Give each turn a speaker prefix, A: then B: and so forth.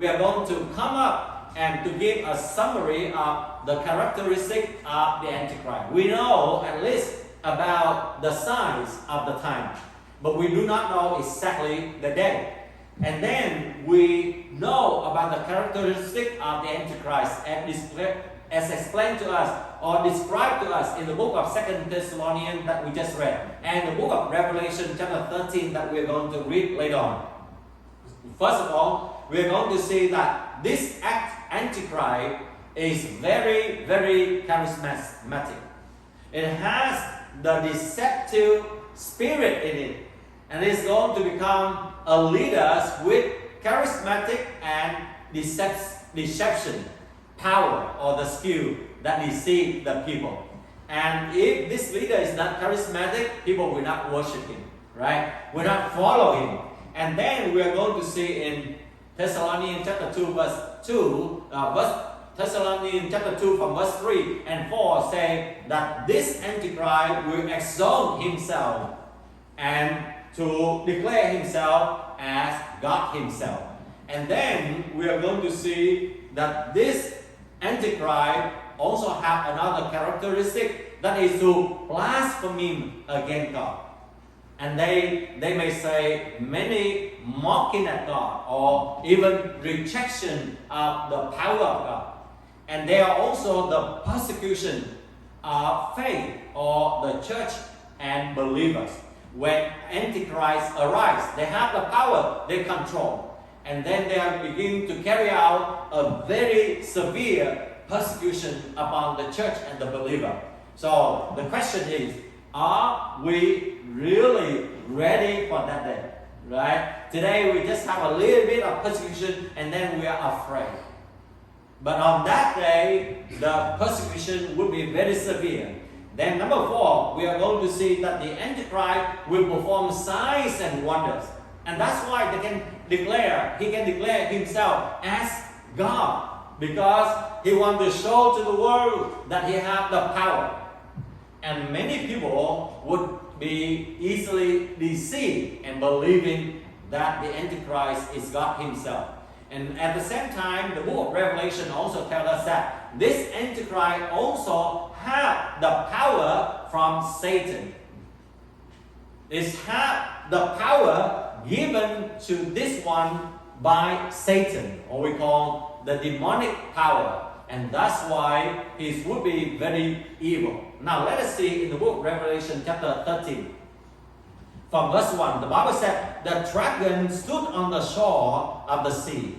A: We are going to come up and to give a summary of the characteristic of the Antichrist. We know at least about the signs of the time, but we do not know exactly the day. And then we know about the characteristic of the Antichrist as explained to us or described to us in the book of 2 Thessalonians that we just read, and the book of Revelation chapter 13 that we are going to read later on. First of all, we are going to see that this Antichrist is very, very charismatic. It has the deceptive spirit in it, and it's going to become a leader with charismatic and deception power or the skill that deceive the people. And if this leader is not charismatic, people will not worship him, right? Will not follow him. And then we are going to see in Thessalonians chapter 2 verse 2, Thessalonians chapter 2 from verse 3 and 4 say that this Antichrist will exalt himself and to declare himself as God himself. And then we are going to see that this Antichrist also have another characteristic, that is to blaspheme against God. And they may say many mocking at God or even rejection of the power of God. And they are also the persecution of faith or the church and believers. When Antichrist arrives, they have the power, they control. And then they are beginning to carry out a very severe persecution upon the church and the believer. So the question is, are we really ready for that day? Right? Today we just have a little bit of persecution and then we are afraid. But on that day, the persecution will be very severe. Then number 4, we are going to see that the Antichrist will perform signs and wonders. And that's why he can declare himself as God, because he wants to show to the world that he has the power. And many people would be easily deceived and believing that the Antichrist is God himself. And at the same time, the book of Revelation also tells us that this Antichrist also has the power from Satan. It has the power given to this one by Satan, or we call the demonic power. And that's why he would be very evil. Now let us see in the book of Revelation chapter 13. From verse 1, the Bible said, the dragon stood on the shore of the sea,